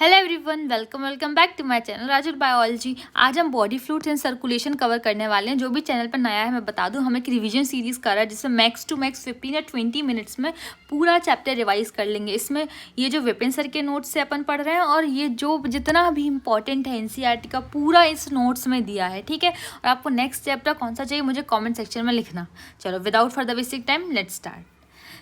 Hello everyone, welcome back to my channel Raju biology. आज हम body fluids and circulation cover करने वाले हैं। जो भी चैनल पर नया है मैं बता दूं, हम एक रिवीजन सीरीज कर रहा है जिसमें मैक्स टू मैक्स 15 या 20 मिनट्स में पूरा चैप्टर रिवाइज कर लेंगे। इसमें ये जो विपिन सर के नोट्स से अपन पढ़ रहे हैं और ये जो जितना भी इंपॉर्टेंट है एनसीईआरटी का पूरा इस नोट्स में दिया है, ठीक है। और आपको नेक्स्ट चैप्टर कौन सा चाहिए मुझे कॉमेंट सेक्शन में लिखना। चलो without further wasting time let's start.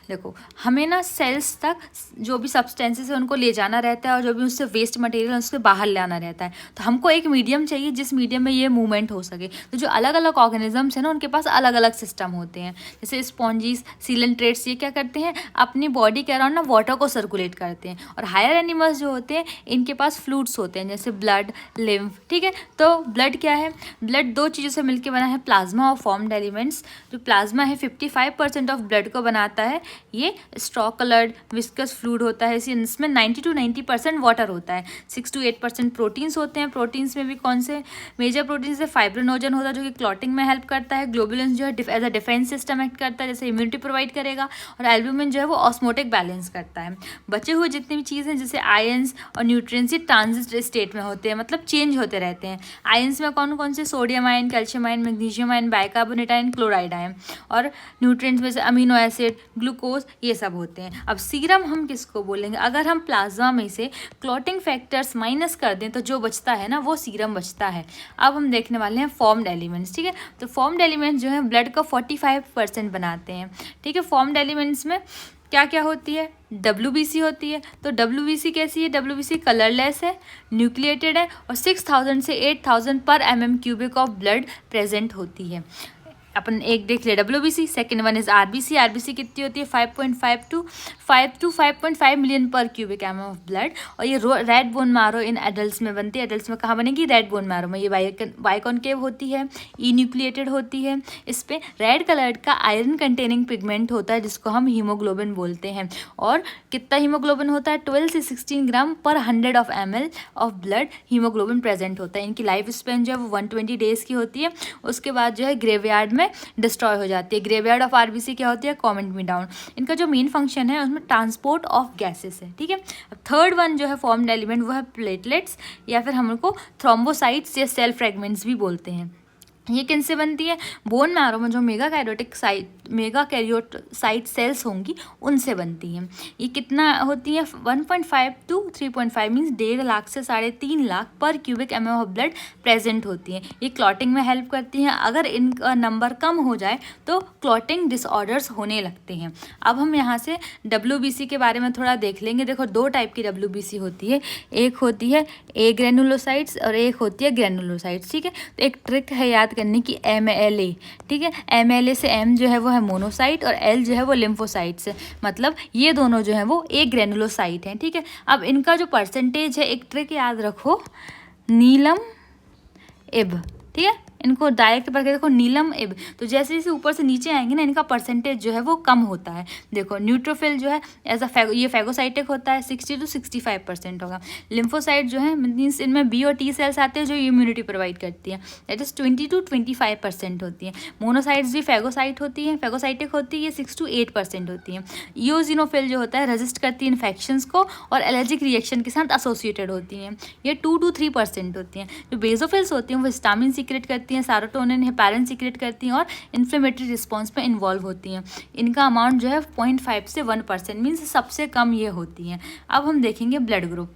देखो, हमें ना सेल्स तक जो भी सब्सटेंसेस है उनको ले जाना रहता है और जो भी उससे वेस्ट मटेरियल है उसके बाहर ले आना रहता है। तो हमको एक मीडियम चाहिए जिस मीडियम में ये मूवमेंट हो सके। तो जो अलग अलग ऑर्गेनिजम्स हैं ना उनके पास अलग अलग सिस्टम होते हैं। जैसे स्पॉन्जीज, सीलेंट्रेट्स, ये क्या करते हैं, अपनी बॉडी के अराउंड ना वाटर को सर्कुलेट करते हैं। और हायर एनिमल्स जो होते हैं इनके पास फ्लूइड्स होते हैं जैसे ब्लड, लिम्फ, ठीक है। तो ब्लड क्या है, ब्लड दो चीज़ों से मिलकर बना है, प्लाज्मा और फॉर्म्ड एलिमेंट्स। जो प्लाज्मा है 55% ऑफ ब्लड को बनाता है। ये स्ट्रॉ कलर्ड विस्कस फ्लूइड होता है। इसमें 90 to 90% वाटर होता है। 6 to 8% प्रोटीन्स होते हैं। प्रोटीन्स में भी कौन से मेजर प्रोटीन्स है, फाइब्रिनोजन होता है जो कि क्लॉटिंग में हेल्प करता है। ग्लोबुलिन जो है as a defence system act करता है, जैसे इम्यूनिटी प्रोवाइड करेगा। और एल्ब्यूमिन जो है वो ऑस्मोटिक बैलेंस करता है। बचे हुए जितनी भी चीज़ें जैसे आयंस और न्यूट्रिएंट्स ये ट्रांजिट स्टेट में होते हैं, मतलब चेंज होते रहते हैं। आयंस में कौन कौन से, sodium ion, calcium ion, magnesium ion, bicarbonate ion, chloride ion. और न्यूट्रिएंट्स में से अमीनो एसिड, ग्लूकोज, ये सब होते हैं। अब सीरम हम किसको बोलेंगे, अगर हम प्लाज्मा में से क्लॉटिंग फैक्टर्स माइनस कर दें तो जो बचता है ना वो सीरम बचता है। अब हम देखने वाले हैं फॉर्म्ड एलिमेंट्स, ठीक है। तो फॉर्म्ड एलिमेंट्स जो है ब्लड का 45% बनाते हैं, ठीक है। फॉर्म्ड एलिमेंट्स में क्या क्या होती है, WBC होती है। तो WBC कैसी है, WBC कलरलेस है, न्यूक्लिएटेड है और 6000 से 8000 पर mm³ ऑफ ब्लड प्रेजेंट होती है। अपन एक देख ले WBC, second one is RBC कितनी होती है 5.5 to 5.5 मिलियन पर क्यूबिक mm ऑफ ब्लड। और ये red bone marrow in adults में बनती है। एडल्ट्स में कहाँ बनेगी, रेड बोन मैरो में। ये बाइकॉनकेव होती है, ई न्यूक्लिएटेड होती है। इस पर रेड कलर का आयरन कंटेनिंग पिगमेंट होता है जिसको हम हीमोग्लोबिन बोलते हैं। और कितना हीमोग्लोबिन होता है, 12 से 16 ग्राम पर 100 ml of blood haemoglobin present होता है। इनकी लाइफ स्पेन जो है वो 120 डेज की होती है। उसके बाद जो है ग्रेवयार्ड में डिस्ट्रॉय हो जाती है। ग्रेवयार्ड ऑफ RBC क्या होती है, कमेंट मी डाउन। इनका जो मेन फंक्शन है उसमें ट्रांसपोर्ट ऑफ गैसेस है, ठीक है। अब थर्ड वन जो है फॉर्म्ड एलिमेंट वो है प्लेटलेट्स, या फिर हम उनको थ्रोम्बोसाइट्स या सेल फ्रेगमेंट्स भी बोलते हैं। ये किन से बनती है, बोन मैरो में जो मेगाकैरियोसाइट सेल्स होंगी उनसे बनती हैं। ये कितना होती है, 1.5 to 3.5 मीन्स 1.5 लाख से 3.5 लाख पर cubic mm of blood present होती हैं। ये क्लॉटिंग में हेल्प करती हैं। अगर इनका नंबर कम हो जाए तो क्लॉटिंग डिसऑर्डर्स होने लगते हैं। अब हम यहाँ से WBC के बारे में थोड़ा देख लेंगे। देखो, दो टाइप की WBC होती है, एक होती है A ग्रेनुलोसाइट्स और एक होती है ग्रेनुलोसाइट्स, ठीक है। तो एक ट्रिक है याद करने की, MLA, ठीक है। MLA से M जो है वो है मोनोसाइट और L जो है वो लिम्फोसाइट्स है। मतलब ये दोनों जो है वो एक ग्रेनुलोसाइट हैं, ठीक है। अब इनका जो परसेंटेज है, एक ट्रिक याद रखो, नीलम इब, ठीक है। इनको डायरेक्ट पढ़ के देखो, नीलम इब। तो जैसे जैसे ऊपर से नीचे आएंगे ना इनका परसेंटेज जो है वो कम होता है। देखो, न्यूट्रोफिल जो है एज अ ये फैगोसाइटिक होता है, 60 to 65% होगा। लिम्फोसाइट जो है मीन्स इनमें B और T सेल्स आते हैं जो इम्यूनिटी प्रोवाइड करती है, दैट इज 20 to 25% होती है। मोनोसाइट्स भी फैगोसाइटिक होती है, 6 to 8% होती है। इओजिनोफिल जो होता है रेजिस्ट करती है इन्फेक्शंस को और एलर्जिक रिएक्शन के साथ एसोसिएटेड होती हैं। ये 2 to 3% होती हैं। जो बेसोफिल्स होती हैं वो हिस्टामिन सीक्रेट करती हैं, सेरोटोनिन, हेपारिन सीक्रेट करती हैं और इन्फ्लेमेटरी रिस्पॉन्स में इन्वॉल्व होती हैं। इनका अमाउंट जो है 0.5 से 1% मीन्स सबसे कम ये होती हैं। अब हम देखेंगे ब्लड ग्रुप।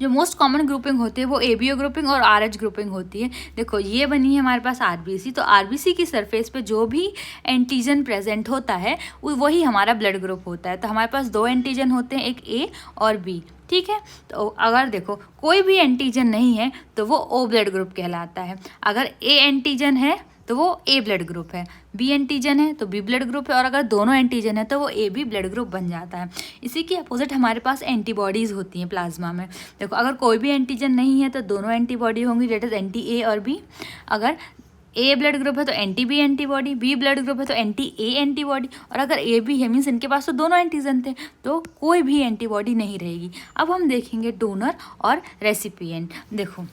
जो मोस्ट कॉमन ग्रुपिंग होती है वो ABO ग्रुपिंग और RH ग्रुपिंग होती है। देखो, ये बनी है हमारे पास RBC। तो RBC की सरफेस पे जो भी एंटीजन प्रेजेंट होता है वही हमारा ब्लड ग्रुप होता है। तो हमारे पास दो एंटीजन होते हैं, एक A और B, ठीक है। तो अगर देखो कोई भी एंटीजन नहीं है तो वो O ब्लड ग्रुप कहलाता है। अगर A एंटीजन है तो वो A ब्लड ग्रुप है, B एंटीजन है तो B ब्लड ग्रुप है, और अगर दोनों एंटीजन है तो वो AB ब्लड ग्रुप बन जाता है। इसी के अपोजिट हमारे पास एंटीबॉडीज़ होती हैं प्लाज्मा में। देखो, अगर कोई भी एंटीजन नहीं है तो दोनों एंटीबॉडी होंगी, डेट इज एंटी A और B। अगर A ब्लड ग्रुप है तो एंटी-B एंटीबॉडी, B ब्लड ग्रुप है तो एंटी-A एंटीबॉडी, और अगर AB है मीन्स इनके पास तो दोनों एंटीजन थे तो कोई भी एंटीबॉडी नहीं रहेगी। अब हम देखेंगे डोनर और रेसिपिएंट। देखो,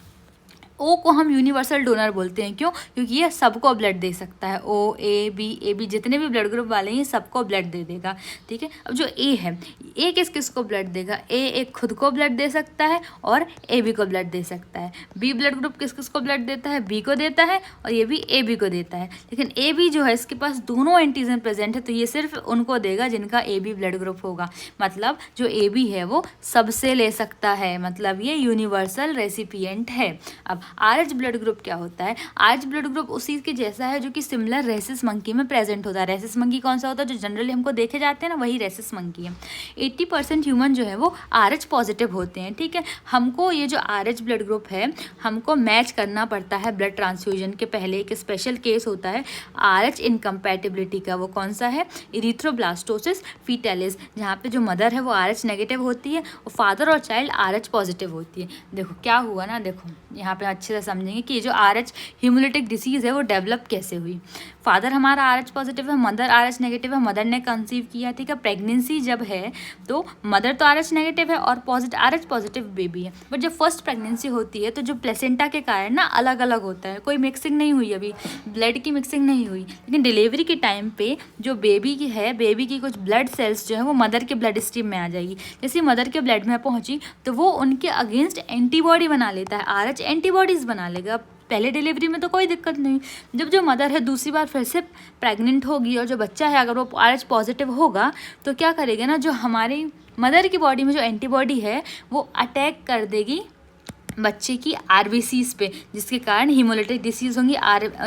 ओ को हम यूनिवर्सल डोनर बोलते हैं। क्यों? क्योंकि ये सबको ब्लड दे सकता है। ओ, ए बी जितने भी ब्लड ग्रुप वाले हैं ये सबको ब्लड दे देगा। ठीक है, अब जो ए है, ए किस किस को ब्लड देगा? ए एक खुद को ब्लड दे सकता है और ए बी को ब्लड दे सकता है। बी ब्लड ग्रुप किस किस को ब्लड देता है? बी को देता है और ये भी ए बी को देता है। लेकिन ए बी जो है इसके पास दोनों एंटीजन प्रेजेंट है, तो ये सिर्फ उनको देगा जिनका ए बी ब्लड ग्रुप होगा। मतलब जो ए बी है वो सबसे ले सकता है, मतलब ये यूनिवर्सल रेसिपिएंट है। अब आरएच ब्लड ग्रुप क्या होता है? आरएच ब्लड ग्रुप उसी के जैसा है जो कि सिमिलर रेसिस मंकी में प्रेजेंट होता है। रेसिस मंकी कौन सा होता है? जो जनरली हमको देखे जाते हैं ना, वही रेसिस मंकी है। 80% ह्यूमन जो है वो आरएच पॉजिटिव होते हैं। ठीक है, हमको ये जो आरएच ब्लड ग्रुप है हमको मैच करना पड़ता है ब्लड ट्रांसफ्यूजन के पहले। एक स्पेशल केस होता है आरएच इनकम्पैटिबिलिटी का, वो कौन सा है? इरिथ्रोब्लास्टोसिस फीटैलिस, जहाँ पे जो मदर है वो आरएच नेगेटिव होती है और फादर और चाइल्ड आरएच पॉजिटिव होती है। देखो क्या हुआ ना, देखो यहाँ पे अच्छे से समझेंगे कि ये जो आरएच हीमोलिटिक डिसीज़ है वो डेवलप कैसे हुई। फादर हमारा आरएच पॉजिटिव है, मदर आरएच नेगेटिव है, मदर ने कंसीव किया। ठीक है, प्रेगनेंसी जब है तो मदर तो आरएच नेगेटिव है और आरएच पॉजिटिव बेबी है। बट जब फर्स्ट प्रेगनेंसी होती है तो जो प्लेसेंटा के कारण ना अलग अलग होता है, कोई मिक्सिंग नहीं हुई, अभी ब्लड की मिक्सिंग नहीं हुई। लेकिन डिलीवरी के टाइम पे जो बेबी की है, बेबी की कुछ ब्लड सेल्स जो है वो मदर के ब्लड स्ट्रीम में आ जाएगी। जैसे मदर के ब्लड में पहुंची तो वो उनके अगेंस्ट एंटीबॉडी बना लेता है, आरएच एंटीबॉडीज़ बना लेगा। पहले डिलीवरी में तो कोई दिक्कत नहीं, जब जो मदर है दूसरी बार फिर से प्रेग्नेंट होगी और जो बच्चा है अगर वो आरएच पॉजिटिव होगा तो क्या करेगा ना, जो हमारी मदर की बॉडी में जो एंटीबॉडी है वो अटैक कर देगी बच्चे की आरबीसीज पे, जिसके कारण हीमोलिटिक डिसीज़ होंगी।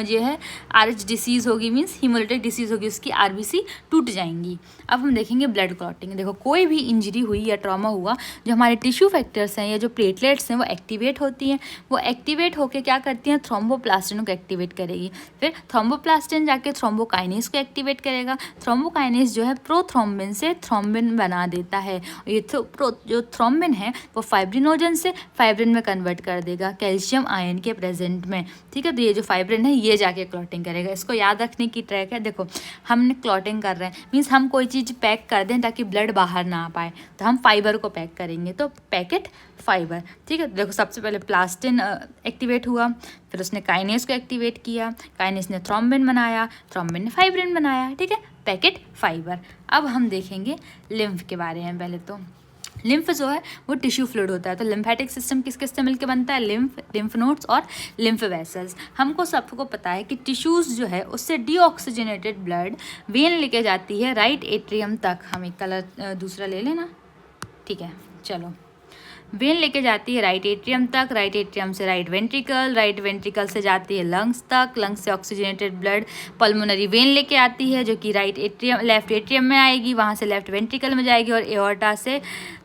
ये है आरएच डिसीज़ होगी, मीन्स हीमोलिटिक डिसीज़ होगी, उसकी आरबीसी टूट जाएंगी। अब हम देखेंगे ब्लड क्लॉटिंग। देखो कोई भी इंजरी हुई या ट्रॉमा हुआ, जो हमारे टिश्यू फैक्टर्स हैं या जो प्लेटलेट्स हैं वो एक्टिवेट होती हैं। वो एक्टिवेट होकर क्या करती हैं? थ्रोम्बोप्लास्टिन को एक्टिवेट करेगी। फिर थ्रोम्बोप्लास्टिन जाके थ्रोम्बोकाइनेस को एक्टिवेट करेगा। थ्रोम्बोकाइनेस जो है प्रोथ्रोम्बिन से थ्रोम्बिन बना देता है। ये जो थ्रोम्बिन है वो फाइब्रिनोजन से फाइब्रिन में कन्वर्ट कर देगा कैल्शियम आयन के प्रेजेंट में। ठीक है, तो ये जो फाइब्रिन है ये जाके क्लॉटिंग करेगा। इसको याद रखने की ट्रैक है। देखो हमने क्लॉटिंग कर रहे हैं, मीन्स हम कोई चीज़ पैक कर दें ताकि ब्लड बाहर ना आ पाए, तो हम फाइबर को पैक करेंगे, तो पैकेट फाइबर। ठीक है, देखो सबसे पहले प्लास्टिन एक्टिवेट हुआ, फिर उसने काइनेस को एक्टिवेट किया, काइनेस ने थ्रोम्बिन बनाया, थ्रोम्बिन ने फाइब्रिन बनाया। ठीक है, पैकेट फाइबर। अब हम देखेंगे लिम्फ के बारे में। पहले तो लिम्फ जो है वो टिश्यू फ्लूइड होता है। तो लिम्फेटिक सिस्टम किस किस से मिलकर बनता है? लिम्फ नोड्स और लिम्फ वेसल्स। हमको सबको पता है कि टिश्यूज़ जो है उससे डीऑक्सीजनेटेड ब्लड वेन लेके जाती है राइट एट्रियम तक। हम एक कलर दूसरा ले लेना, ठीक है, चलो। वेन लेके जाती है राइट एट्रियम तक, राइट एट्रियम से राइट वेंट्रिकल से जाती है लंग्स तक, लंग्स से ऑक्सीजनेटेड ब्लड पल्मोनरी वेन लेके आती है जो कि लेफ्ट एट्रियम में आएगी, वहाँ से लेफ्ट वेंट्रिकल में जाएगी और एओर्टा से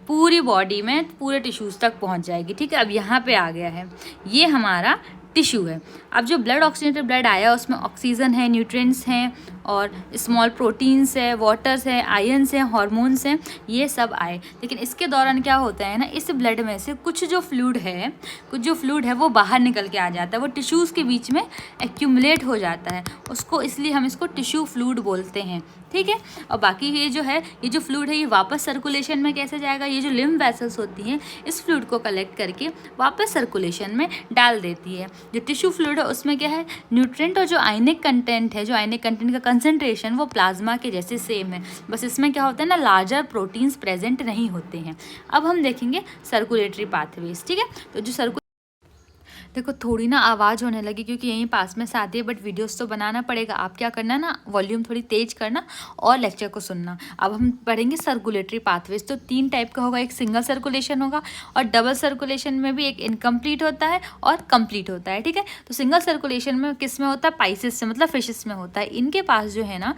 पूरी बॉडी में पूरे टिश्यूज़ तक पहुँच जाएगी। ठीक है, अब यहाँ पे आ गया है, ये हमारा टिश्यू है। अब जो ब्लड ऑक्सीजनेटेड ब्लड आया उसमें ऑक्सीजन है, न्यूट्रिएंट्स हैं और स्मॉल प्रोटीन्स है, वाटर्स है, आयन्स हैं, हार्मोन्स हैं, ये सब आए। लेकिन इसके दौरान क्या होता है ना, इस ब्लड में से कुछ जो फ्लूइड है वो बाहर निकल के आ जाता है, वो टिश्यूज़ के बीच में एक्यूमुलेट हो जाता है, उसको इसलिए हम इसको टिश्यू फ्लूइड बोलते हैं। ठीक है, और बाकी ये जो फ्लूइड है ये वापस सर्कुलेशन में कैसे जाएगा? ये जो लिम्फ वेसल्स होती हैं इस फ्लूइड को कलेक्ट करके वापस सर्कुलेशन में डाल देती है। जो टिश्यू फ्लूइड है उसमें क्या है? न्यूट्रिएंट और जो आयनिक कंटेंट है, जो आयनिक कंटेंट का कंसंट्रेशन वो प्लाज्मा के जैसे सेम है, बस इसमें क्या होता है ना, लार्जर प्रोटीन्स प्रेजेंट नहीं होते हैं। अब हम देखेंगे सर्कुलेटरी पाथवेज। ठीक है, तो जो देखो थोड़ी ना आवाज़ होने लगी क्योंकि यहीं पास में साथ है, बट वीडियोस तो बनाना पड़ेगा। आप क्या करना ना, वॉल्यूम थोड़ी तेज करना और लेक्चर को सुनना। अब हम पढ़ेंगे सर्कुलेटरी पाथवेज। तो 3 टाइप का होगा, एक सिंगल सर्कुलेशन होगा और डबल सर्कुलेशन में भी एक इनकम्प्लीट होता है और कंप्लीट होता है। ठीक है, तो सिंगल सर्कुलेशन में किस में होता है? पाइसेस से, मतलब फिशेस में होता है। इनके पास जो है ना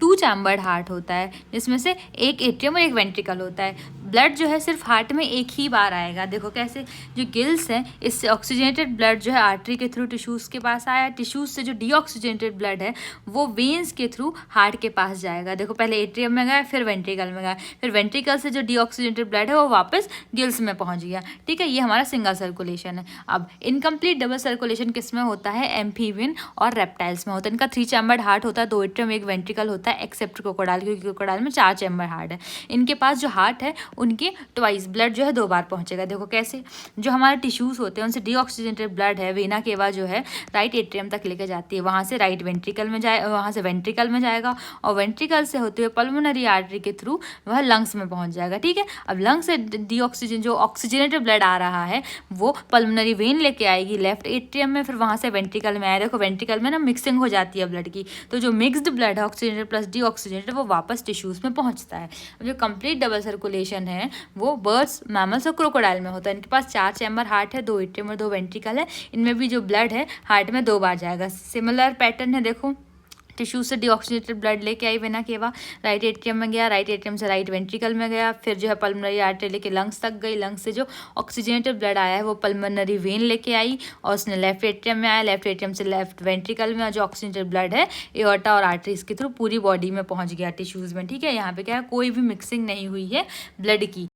2 चैम्बर्ड हार्ट होता है, जिसमें से एक एट्रियम और एक वेंट्रिकल होता है। ब्लड जो है सिर्फ हार्ट में एक ही बार आएगा। देखो कैसे, जो गिल्स हैं इससे ऑक्सीजनेटेड ब्लड जो है आर्टरी के थ्रू टिश्यूज़ के पास आया, टिश्यूज़ से जो डीऑक्सीजनेटेड ब्लड है वो वेन्स के थ्रू हार्ट के पास जाएगा। देखो पहले एट्रियम में गया, फिर वेंट्रिकल में गया, फिर वेंट्रिकल से जो डीऑक्सीजनेटेड ब्लड है वो वापस गिल्स में पहुँच गया। ठीक है, ये हमारा सिंगल सर्कुलेशन है। अब इनकम्प्लीट डबल सर्कुलेशन किस में होता है? एम्फीबियन और रेप्टाइल्स में होता है। इनका 3 चैम्बर्ड हार्ट होता है, 2 एट्रियम एक वेंट्रिकल होता है, एक्सेप्ट क्रोकोडाइल, क्योंकि क्रोकोडाइल में 4 चैम्बर हार्ट है। इनके पास जो हार्ट है उनके ट्वाइस ब्लड जो है 2 बार पहुंचेगा। देखो कैसे, जो हमारे टिश्यूज़ होते हैं उनसे डीऑक्सीजनेटेड ब्लड है वेना केवा जो है राइट एट्रियम तक लेके जाती है, वहाँ से राइट वेंट्रिकल में जाए, वहाँ से वेंट्रिकल में जाएगा और वेंट्रिकल से होते हुए पल्मोनरी आर्टरी के थ्रू वह लंग्स में पहुँच जाएगा। ठीक है, अब लंग्स से डीऑक्सीजन जो ऑक्सीजनेटेड ब्लड आ रहा है वो पल्मोनरी वेन लेके आएगी लेफ्ट एट्रियम में, फिर वहाँ से वेंट्रिकल में आया। देखो वेंट्रिकल में ना मिक्सिंग हो जाती है ब्लड की, तो जो मिक्स्ड ब्लड है ऑक्सीजनेटेड प्लस डीऑक्सीजनेटेड वो वापस टिश्यूज़ में पहुँचता है। जो कंप्लीट डबल सर्कुलेशन है वो बर्ड्स, मैमल्स और क्रोकोडाइल में होता है। इनके पास 4 चैम्बर हार्ट है, 2 एट्रियम और 2 वेंट्रिकल है। इनमें भी जो ब्लड है हार्ट में 2 बार जाएगा। सिमिलर पैटर्न है, देखो टिश्यू से डीऑक्सीजनेटेड ब्लड लेके आई वेना केवा, राइट एट्रियम में गया, राइट एट्रियम से राइट वेंट्रिकल में गया, फिर जो है पल्मोनरी आर्टरी लेके लंग्स तक गई, लंग्स से जो ऑक्सीजनेटेड ब्लड आया है वो पल्मोनरी वेन लेके आई और उसने लेफ्ट एट्रियम में आया, लेफ्ट एट्रियम से लेफ्ट वेंट्रिकल में, और जो ऑक्सीजनेटेड ब्लड है एओर्टा और आर्टरीज के थ्रू पूरी बॉडी में पहुंच गया टिश्यूज़ में। ठीक है, यहाँ पे क्या है, कोई भी मिक्सिंग नहीं हुई है ब्लड की।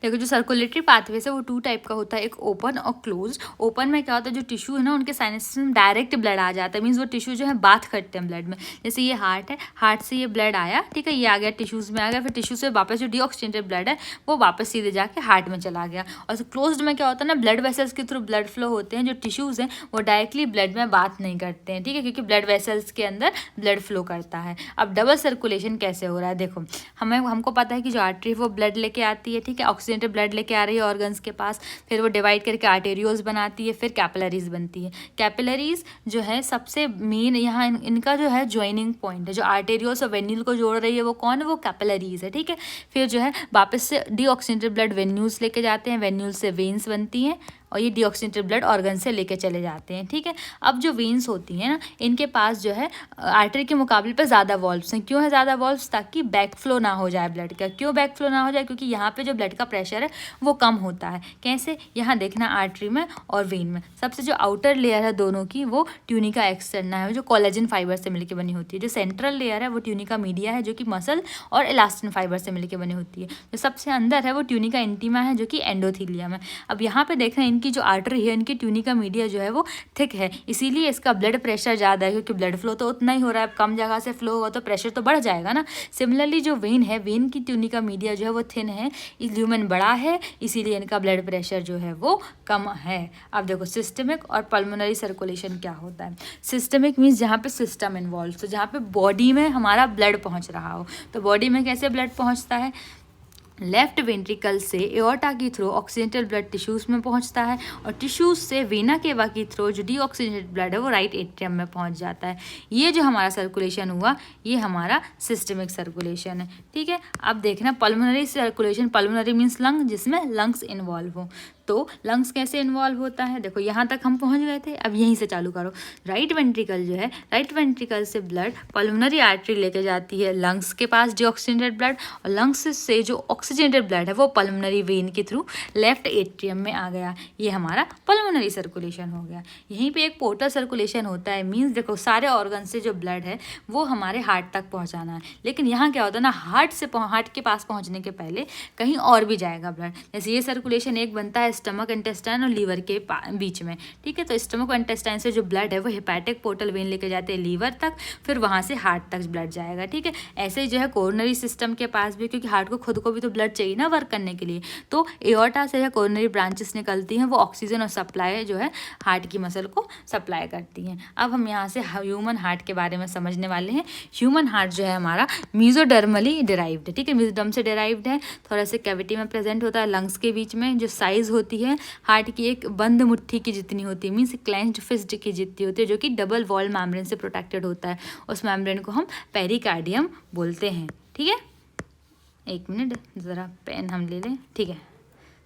देखो जो सर्कुलेटरी पाथवेज है वो 2 टाइप का होता है, एक ओपन और क्लोज। ओपन में क्या होता है, जो टिश्यू है ना उनके साइनस में डायरेक्ट ब्लड आ जाता है, मीन्स वो टिश्यू जो है बात करते हैं ब्लड में। जैसे ये हार्ट है, हार्ट से ये ब्लड आया, ठीक है, ये आ गया टिश्यूज़ में आ गया, फिर टिश्यू से वापस जो डीऑक्सीजनेटेड ब्लड है वो वापस सीधे जाके हार्ट में चला गया। और क्लोज्ड में क्या होता है ना, ब्लड वेसल्स के थ्रू ब्लड फ्लो होते हैं, जो टिश्यूज़ हैं वो डायरेक्टली ब्लड में बात नहीं करते हैं। ठीक है, क्योंकि ब्लड वेसल्स के अंदर ब्लड फ्लो करता है। अब डबल सर्कुलेशन कैसे हो रहा है, देखो हमको पता है कि जो आर्टरी वो ब्लड लेके आती है, ठीक है, ऑक्सीजनेटेड ब्लड लेके आ रही है ऑर्गन्स के पास, फिर वो डिवाइड करके आर्टेरियोज बनाती है, फिर कैपिलरीज बनती है। कैपिलरीज जो है सबसे मेन यहाँ इनका जो है ज्वाइनिंग पॉइंट है, जो आर्टेरियोस और वेन्यूल को जोड़ रही है वो कौन है, वो कैपिलरीज है। ठीक है, फिर जो है वापस से डीऑक्सीजनेटेड ब्लड वेन्यूल्स लेके जाते हैं, वेन्यूल से वेन्स बनती हैं और ये डीऑक्सीजनेटेड ब्लड ऑर्गन से लेके चले जाते हैं। ठीक है, अब जो वेन्स होती हैं ना इनके पास जो है आर्टरी के मुकाबले पर ज़्यादा वॉल्व्स हैं। क्यों है ज़्यादा वॉल्व्स, ताकि बैक फ्लो ना हो जाए ब्लड का। क्यों बैक फ्लो ना हो जाए, क्योंकि यहाँ पे जो ब्लड का प्रेशर है वो कम होता है। कैसे, यहाँ देखना आर्टरी में और वेन में सबसे जो आउटर लेयर है दोनों की वो ट्यूनिका एक्सटर्ना है, जो कोलेजन फाइबर से मिलकर बनी होती है। जो सेंट्रल लेयर है वो ट्यूनिका मीडिया है, जो कि मसल और इलास्टिन फाइबर से मिलकर बनी होती है। जो सबसे अंदर है वो ट्यूनिका इंटीमा है, जो कि एंडोथीलियम है। अब यहाँ पे देखना इनकी जो आर्टरी है, इनकी ट्यूनिका मीडिया जो है वो थिक है, इसीलिए इसका ब्लड प्रेशर ज़्यादा है, क्योंकि ब्लड फ्लो तो उतना ही हो रहा है, कम जगह से फ्लो होगा तो प्रेशर तो बढ़ जाएगा ना। सिमिलरली जो वेन है, वेन की ट्यूनिका मीडिया जो है वो थिन है, ल्यूमेन बड़ा है, इसीलिए इनका ब्लड प्रेशर जो है वो कम है। अब देखो सिस्टमिक और पल्मोनरी सर्कुलेशन क्या होता है। सिस्टमिक मीन्स जहाँ पे सिस्टम इन्वॉल्व, तो जहाँ पे बॉडी में हमारा ब्लड पहुँच रहा हो। तो बॉडी में कैसे ब्लड पहुँचता है, लेफ्ट वेंट्रिकल से एओर्टा की थ्रू ऑक्सीजनेटेड ब्लड टिश्यूज़ में पहुंचता है और टिश्यूज़ से वेना केवा की थ्रू जो डीऑक्सीजनेटेड ब्लड है वो राइट एट्रियम में पहुंच जाता है। ये जो हमारा सर्कुलेशन हुआ ये हमारा सिस्टमिक सर्कुलेशन है। ठीक है, अब देखना pulmonary circulation, pulmonary means lung, जिसमें लंग्स इन्वॉल्व हो। तो लंग्स कैसे इन्वॉल्व होता है, देखो यहाँ तक हम पहुँच गए थे, अब यहीं से चालू करो। राइट वेंट्रिकल जो है, राइट वेंट्रिकल से ब्लड पल्मोनरी आर्टरी लेके जाती है लंग्स के पास डीऑक्सीजनेटेड ब्लड, और लंग्स से जो ऑक्सीजनेटेड ब्लड है वो पल्मोनरी वेन के थ्रू लेफ्ट एट्रियम में आ गया। ये हमारा पल्मोनरी सर्कुलेशन हो गया। यहीं पे एक पोर्टल सर्कुलेशन होता है, मीन्स देखो सारे ऑर्गन से जो ब्लड है वो हमारे हार्ट तक पहुँचाना है, लेकिन यहाँ क्या होता है ना, हार्ट के पास पहुँचने के पहले कहीं और भी जाएगा ब्लड। जैसे ये सर्कुलेशन एक बनता है स्टमक इंटेस्टाइन और लीवर के बीच में। ठीक है, तो स्टमक और इंटेस्टाइन से जो ब्लड है वो हेपेटिक पोर्टल वेन लेके जाते हैं लीवर तक, फिर वहाँ से हार्ट तक ब्लड जाएगा। ठीक है, ऐसे ही जो है कोरोनरी सिस्टम के पास भी, क्योंकि हार्ट को खुद को भी तो ब्लड चाहिए ना वर्क करने के लिए, तो एओर्टा से कोरोनरी ब्रांचेस निकलती हैं, वो ऑक्सीजन और सप्लाई जो है हार्ट की मसल को सप्लाई करती हैं। अब हम यहाँ से ह्यूमन हार्ट के बारे में समझने वाले हैं। ह्यूमन हार्ट जो है हमारा मीजोडर्मली डिराइव्ड है। ठीक है, मीजोडर्म से डिराइव्ड है, थोड़ा सा कैविटी में प्रेजेंट होता है लंग्स के बीच में। जो साइज़ होती है हार्ट की एक बंद मुट्ठी की जितनी होती है, मीन्स क्लेंच्ड फिस्ट की जितनी होती है, जो कि डबल वॉल मेम्ब्रेन से प्रोटेक्टेड होता है। उस मेम्ब्रेन को हम पेरिकार्डियम बोलते हैं। ठीक है, एक मिनट ज़रा पेन हम ले लें। ठीक है,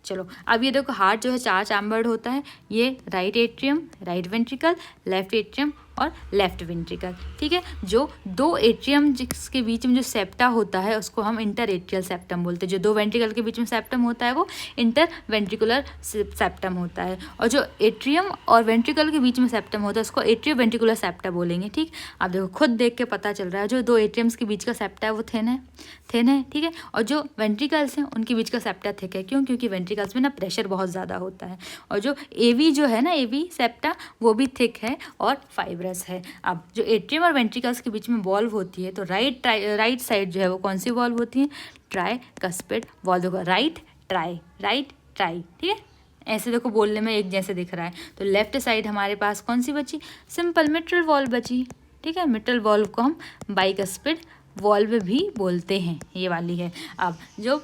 चलो अब ये देखो हार्ट जो है 4 चैम्बर्ड होता है। ये right atrium, right ventricle, left atrium और लेफ्ट वेंट्रिकल। ठीक है, जो 2 एट्रियम जिसके बीच में जो सेप्टा होता है उसको हम इंटर एट्रियल सेप्टम बोलते हैं। जो 2 वेंट्रिकल के बीच में सेप्टम होता है वो इंटर वेंट्रिकुलर सेप्टम होता है, और जो एट्रियम और वेंट्रिकल के बीच में सेप्टम होता है उसको एट्रियो वेंट्रिकुलर सेप्टा बोलेंगे। ठीक, अब देखो खुद देख के पता चल रहा है जो 2 एट्रियम्स के बीच का सेप्टा है वो थिन है। ठीक है, और जो वेंट्रिकल्स हैं उनके बीच का सेप्टा थिक है। क्यों, क्योंकि वेंट्रिकल्स में ना प्रेशर बहुत ज़्यादा होता है, और जो एवी जो है ना, एवी सेप्टा वो भी थिक है और फाइबर फाइब्रस है। अब जो एट्रियम और वेंट्रिकल्स के बीच में वॉल्व होती है तो राइट साइड जो है वो कौन सी वॉल्व होती है? Tricuspid valve. देखो राइट ट्राई, ठीक है, ऐसे देखो बोलने में एक जैसे दिख रहा है। तो लेफ्ट साइड हमारे पास कौन सी बची? सिंपल मिट्रल वॉल्व बची। ठीक है, मिट्रल वॉल्व को हम बाइकस्पिड वॉल्व भी बोलते हैं, ये वाली है। अब जो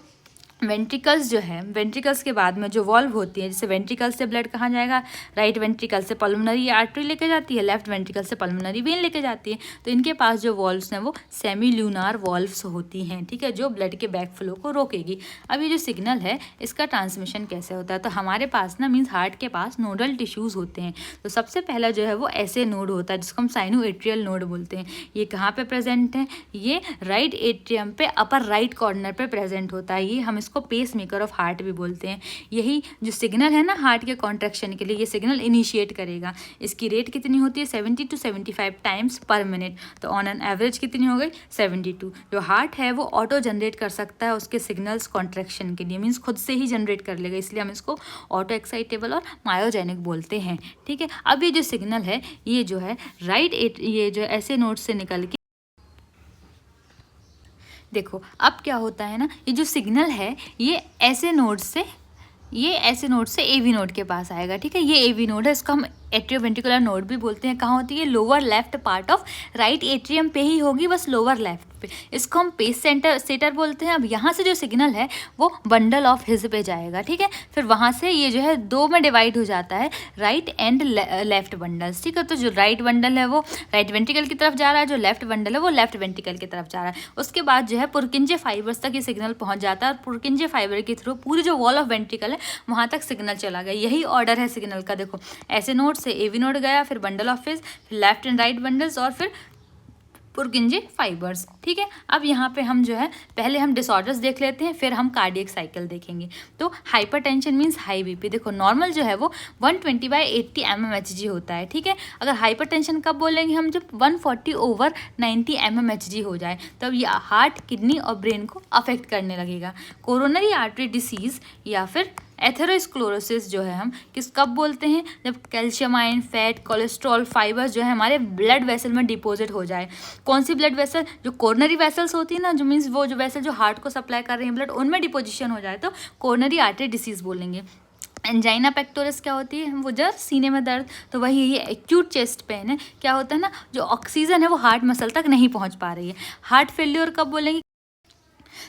वेंट्रिकल्स जो है, वेंट्रिकल्स के बाद में जो वॉल्व होती है, जैसे वेंट्रिकल से ब्लड कहाँ जाएगा? राइट वेंट्रिकल से पल्मोनरी आर्टरी लेके जाती है, लेफ्ट वेंट्रिकल से पल्मोनरी वेन लेके जाती है। तो इनके पास जो वॉल्व्स हैं वो सेमी ल्यूनार वॉल्व्स होती हैं, ठीक है, जो ब्लड के बैक फ्लो को रोकेगी। अब ये जो सिग्नल है इसका ट्रांसमिशन कैसे होता है? तो हमारे पास ना मीन्स हार्ट के पास नोडल टिश्यूज़ होते हैं। तो सबसे पहला जो है वो ऐसे नोड होता है जिसको हम साइनो एट्रियल नोड बोलते हैं। ये कहाँ पे प्रेजेंट है? ये राइट एट्रियम पे अपर राइट कॉर्नर पे प्रेजेंट होता है। ये हम इसको पेस मेकर ऑफ हार्ट भी बोलते हैं। यही जो सिग्नल है ना हार्ट के कॉन्ट्रैक्शन के लिए, ये सिग्नल इनिशिएट करेगा। इसकी रेट कितनी होती है? 70 to 75 टाइम्स पर मिनट। तो ऑन एन एवरेज कितनी हो गई? 72। जो हार्ट है वो ऑटो जनरेट कर सकता है उसके सिग्नल्स कॉन्ट्रैक्शन के लिए, मीन्स खुद से ही जनरेट कर लेगा, इसलिए हम इसको ऑटो एक्साइटेबल और मायोजेनिक बोलते हैं। ठीक है, अब ये जो सिग्नल है ये जो है ये जो ऐसे नोड से निकल के, देखो अब क्या होता है ना, ये जो सिग्नल है ये ऐसे नोड से एवी नोड के पास आएगा। ठीक है, ये एवी नोड है, इसको हम एट्रियोवेंट्रिकुलर नोड भी बोलते हैं। कहाँ होती है? Lower left part of right atrium पे ही होगी, बस लोअर लेफ्ट पे। इसको हम पेस सेटर बोलते हैं। अब यहाँ से जो सिग्नल है वो बंडल ऑफ हिज पे जाएगा। ठीक है, फिर वहाँ से ये जो है दो में डिवाइड हो जाता है, राइट एंड लेफ्ट बंडल्स। ठीक है, तो जो राइट बंडल है वो राइट वेंट्रिकल की तरफ जा रहा है, जो लेफ्ट बंडल है वो लेफ्ट वेंट्रिकल की तरफ जा रहा है। उसके बाद जो है पुरकिंजे फाइबर्स तक ये सिग्नल पहुँच जाता है और पुरकिंजे फाइबर के थ्रू पूरी जो वॉल ऑफ वेंट्रिकल है वहाँ तक सिग्नल चला गया। यही ऑर्डर है सिग्नल का। देखो ऐसे नोड से एवी नोड गया, फिर बंडल ऑफ हिज, फिर लेफ्ट एंड राइट बंडल्स और फिर पुरकिंजे फाइबर्स। ठीक है, अब यहाँ पे हम जो है पहले हम डिसऑर्डर्स देख लेते हैं, फिर हम कार्डियक साइकिल देखेंगे। तो हाइपरटेंशन मींस हाई बीपी। देखो नॉर्मल जो है वो 120/80 mmHg होता है। ठीक है, अगर हाइपरटेंशन कब बोलेंगे हम? जब 140/90 mmHg हो जाए, तब ये हार्ट, किडनी और ब्रेन को अफेक्ट करने लगेगा। कोरोनरी आर्टरी डिसीज या फिर एथेरोस्क्लेरोसिस जो है हम कब बोलते हैं? जब calcium ion, fat, cholesterol, fibres जो है हमारे ब्लड वेसल में डिपॉजिट हो जाए। कौन सी ब्लड वेसल? जो कोरोनरी वेसल्स होती है ना, जो मीन्स वो जो वेसल जो हार्ट को सप्लाई कर रही है ब्लड, उनमें डिपोजिशन हो जाए तो कोरोनरी आर्टरी डिसीज बोलेंगे। एंजाइना पेक्टोरिस क्या होती है? वो जस्ट सीने में दर्द। तो वही ये एक्यूट चेस्ट पेन है। क्या होता है ना, जो ऑक्सीजन है वो हार्ट मसल तक नहीं पहुंच पा रही है। हार्ट फेल्योर कब बोलेंगे?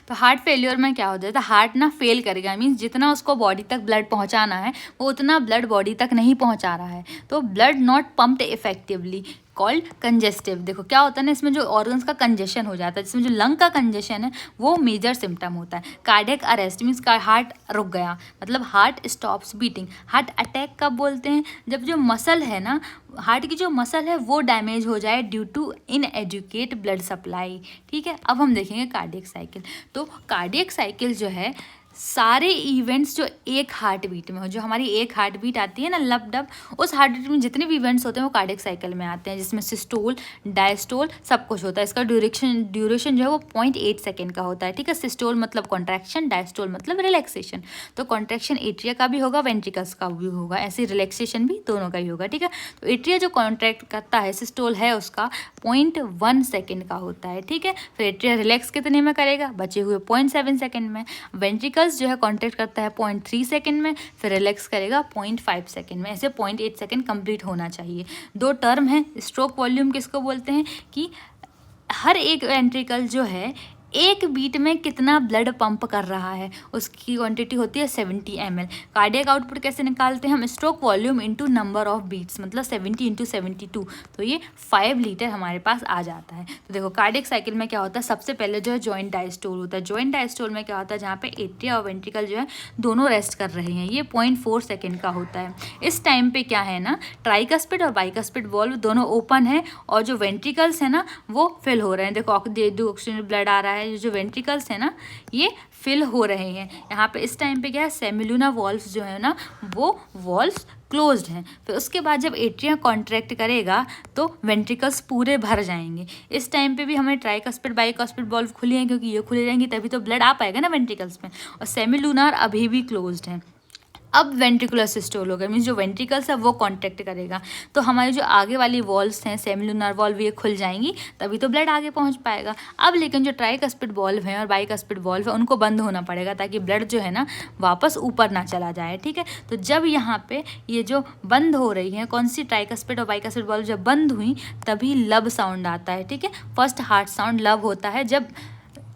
तो हार्ट फेल्योर में क्या हो जाता है? हार्ट ना फेल करेगा, मीन्स जितना उसको बॉडी तक ब्लड पहुंचाना है वो उतना ब्लड बॉडी तक नहीं पहुंचा रहा है। तो blood not pumped effectively, called congestive. देखो क्या होता है ना, इसमें जो ऑर्गन्स का कंजेशन हो जाता है, जिसमें जो लंग का कंजेशन है वो मेजर सिम्टम होता है। कार्डियक अरेस्ट मीन्स का हार्ट रुक गया, मतलब heart stops beating. Heart attack कब बोलते हैं? जब जो मसल है ना, हार्ट की जो मसल है वो डैमेज हो जाए due to inadequate blood supply. ठीक है, अब हम देखेंगे कार्डियक साइकिल। तो कार्डियक साइकिल जो है सारे इवेंट्स जो एक हार्ट बीट में हो, जो हमारी एक हार्ट बीट आती है ना लब डब, उस हार्ट बीट में जितने भी इवेंट्स होते हैं वो कार्डियक साइकिल में आते हैं, जिसमें सिस्टोल, डायस्टोल सब कुछ होता है। इसका ड्यूरेशन जो है वो 0.8 सेकेंड का होता है। ठीक है, सिस्टोल मतलब कॉन्ट्रैक्शन, डायस्टोल मतलब रिलैक्सेशन। तो कॉन्ट्रैक्शन एट्रिया का भी होगा, वेंट्रिकल्स का भी होगा, ऐसे रिलैक्सेशन भी दोनों का ही होगा। ठीक है, तो एट्रिया जो कॉन्ट्रैक्ट करता है, सिस्टोल है उसका 0.1 सेकेंड का होता है। ठीक है, फिर एट्रिया रिलैक्स कितने में करेगा? बचे हुए 0.7 सेकेंड में। वेंट्रिकल जो है कॉन्ट्रैक्ट करता है 0.3 सेकेंड में, फिर रिलैक्स करेगा 0.5 सेकेंड में। ऐसे 0.8 सेकेंड कंप्लीट होना चाहिए। दो टर्म है, स्ट्रोक वॉल्यूम किसको बोलते हैं? कि हर एक वेंट्रिकल जो है एक बीट में कितना ब्लड पंप कर रहा है, उसकी क्वांटिटी होती है 70 ml। कार्डियक आउटपुट कैसे निकालते हैं हम? Stroke volume into number of beats, मतलब 70 × 72, तो ये 5 लीटर हमारे पास आ जाता है। तो देखो कार्डियक साइकिल में क्या होता है, सबसे पहले जो है जॉइंट डायस्टोल होता है। जॉइंट डायस्टोल में क्या होता है? जहाँ पे एट्रिया और वेंट्रिकल जो है दोनों रेस्ट कर रहे हैं, ये 0.4 सेकेंड का होता है। इस टाइम पे क्या है ना, ट्राइकस्पिड और बाइकस्पिड वॉल्व दोनों ओपन है और जो वेंट्रिकल्स है ना वो फिल हो रहे हैं। देखो ऑक्सीजन ब्लड आ रहा है, जो वेंट्रिकल्स है ना ये फिल हो रहे हैं। यहाँ पे इस टाइम पे क्या है, सेमिलुना वॉल्व्स जो है ना वो वॉल्व्स क्लोज्ड हैं। फिर उसके बाद जब एट्रिया कॉन्ट्रैक्ट करेगा तो वेंट्रिकल्स पूरे भर जाएंगे। इस टाइम पे भी हमें ट्राइकस्पिड बाइकस्पिड वॉल्व खुली हैं, क्योंकि ये खुली रहेंगी तभी तो ब्लड आ पाएगा ना वेंट्रिकल्स में। और सेमिलुनार अभी भी क्लोज्ड है। अब वेंट्रिकुलर सिस्टोल होगा, मीन्स जो वेंट्रिकल्स है वो कॉन्ट्रैक्ट करेगा, तो हमारी जो आगे वाली वॉल्स हैं सेमिलुनर वॉल्व ये खुल जाएंगी, तभी तो ब्लड आगे पहुंच पाएगा। अब लेकिन जो ट्राइकस्पिड वॉल्व है और बाइकस्पिड वॉल्व है उनको बंद होना पड़ेगा, ताकि ब्लड जो है ना वापस ऊपर ना चला जाए, ठीक है। तो जब यहाँ पे ये जो बंद हो रही है, कौन सी, ट्राइकस्पिड और बाइकस्पिड वॉल्व जब बंद हुई तभी लब साउंड आता है, ठीक है। फर्स्ट हार्ट साउंड लब होता है जब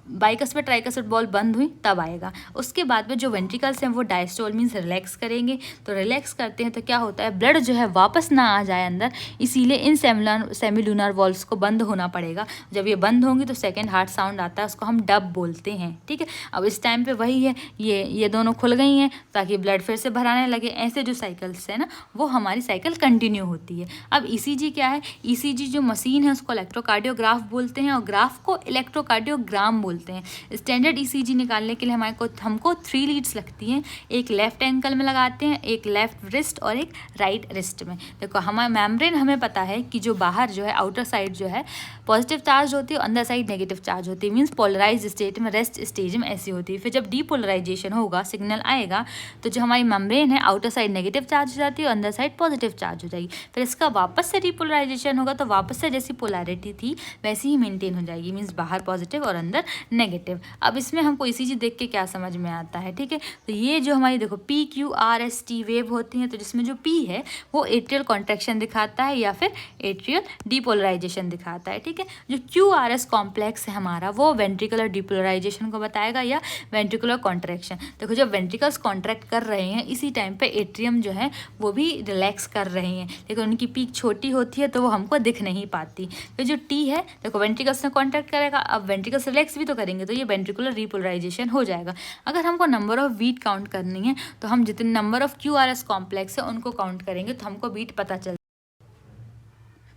बाइकस्पिड ट्राइकस्पिड वॉल्व बंद हुई तब आएगा। उसके बाद में जो वेंट्रिकल्स हैं वो डायस्टोल मीन्स रिलैक्स करेंगे, तो रिलैक्स करते हैं तो क्या होता है, ब्लड जो है वापस ना आ जाए अंदर, इसीलिए इन सेमिलुनर वॉल्व्स को बंद होना पड़ेगा। जब ये बंद होंगी तो सेकेंड हार्ट साउंड आता है, उसको हम डब बोलते हैं, ठीक है। अब इस टाइम पे वही है, ये दोनों खुल गई हैं ताकि ब्लड फिर से भराने लगे। ऐसे जो साइकिल्स है ना वो हमारी साइकिल कंटिन्यू होती है। अब ईसीजी क्या है, ईसीजी जो मशीन है उसको इलेक्ट्रोकार्डियोग्राफ बोलते हैं और ग्राफ को इलेक्ट्रोकार्डियोग्राम बोलते हैं। स्टैंडर्ड ईसीजी निकालने के लिए हमको 3 लीड्स लगती हैं, एक लेफ्ट एंकल में लगाते हैं, एक लेफ्ट रिस्ट और एक राइट रिस्ट में। देखो हमारा मेम्ब्रेन हमें पता है कि जो बाहर जो है आउटर साइड जो है पॉजिटिव चार्ज होती है, अंदर साइड नेगेटिव चार्ज होती है, मीन्स पोलराइज स्टेट में, रेस्ट स्टेज में ऐसी होती है। फिर जब डीपोलराइजेशन होगा, सिग्नल आएगा, तो जो हमारी मेम्ब्रेन है आउटर साइड नेगेटिव चार्ज हो जाती है और अंदर साइड पॉजिटिव चार्ज हो जाएगी। फिर इसका वापस से डीपोलराइजेशन होगा तो वापस से जैसी पोलैरिटी थी वैसी ही मेंटेन हो जाएगी, मीन्स बाहर पॉजिटिव और अंदर नेगेटिव। अब इसमें हमको ईसीजी देख के क्या समझ में आता है, ठीक है। तो ये जो हमारी देखो PQRST वेव होती हैं, तो जिसमें जो P है वो एट्रियल कॉन्ट्रैक्शन दिखाता है या फिर एट्रियल डीपोलराइजेशन दिखाता है, ठीक है। जो QRS कॉम्प्लेक्स है हमारा वो वेंट्रिकुलर डीपोलराइजेशन को बताएगा या वेंट्रिकुलर कॉन्ट्रैक्शन। देखो जब वेंट्रिकल्स कॉन्ट्रैक्ट कर रहे हैं इसी टाइम पे एट्रियम जो है वो भी रिलैक्स कर रहे हैं, लेकिन उनकी पीक छोटी होती है तो वो हमको दिख नहीं पाती। फिर जो T है देखो वेंट्रिकल्स में कॉन्ट्रैक्ट करेगा, अब वेंट्रिकल्स रिलैक्स भी तो करेंगे तो ये वेंट्रिकुलर रिपोलराइजेशन हो जाएगा। अगर हमको नंबर ऑफ बीट काउंट करनी है तो हम जितने नंबर ऑफ QRS कॉम्प्लेक्स है उनको काउंट करेंगे तो हमको बीट पता चल।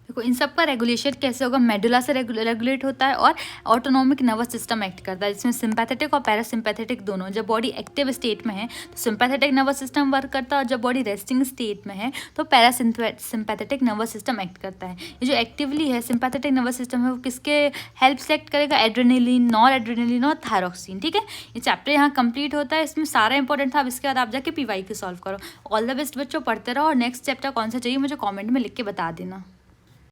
देखो इन सब का रेगुलेशन कैसे होगा, मेडुला से रेगुलेट होता है और ऑटोनॉमिक नर्वस सिस्टम एक्ट करता है, जिसमें सिंपैथेटिक और पैरासिम्पैथेटिक दोनों। जब बॉडी एक्टिव स्टेट में है तो सिंपैथेटिक नर्वस सिस्टम वर्क करता है और जब बॉडी रेस्टिंग स्टेट में है तो पैरासिम्पैथेटिक नर्वस सिस्टम एक्ट करता है। ये जो एक्टिवली है सिंपैथेटिक नर्वस सिस्टम है वो किसके हेल्प से एक्ट करेगा, एड्रेनलिन, नॉर एड्रेनलिन और थायरॉक्सिन, ठीक है। ये चैप्टर यहाँ कंप्लीट होता है, इसमें सारा इंपॉर्टेंट था। अब इसके बाद आप जाके PYQ सॉल्व करो। ऑल द बेस्ट बच्चों, पढ़ते रहो और नेक्स्ट चैप्टर कौन सा चाहिए मुझे कॉमेंट में लिख के बता देना।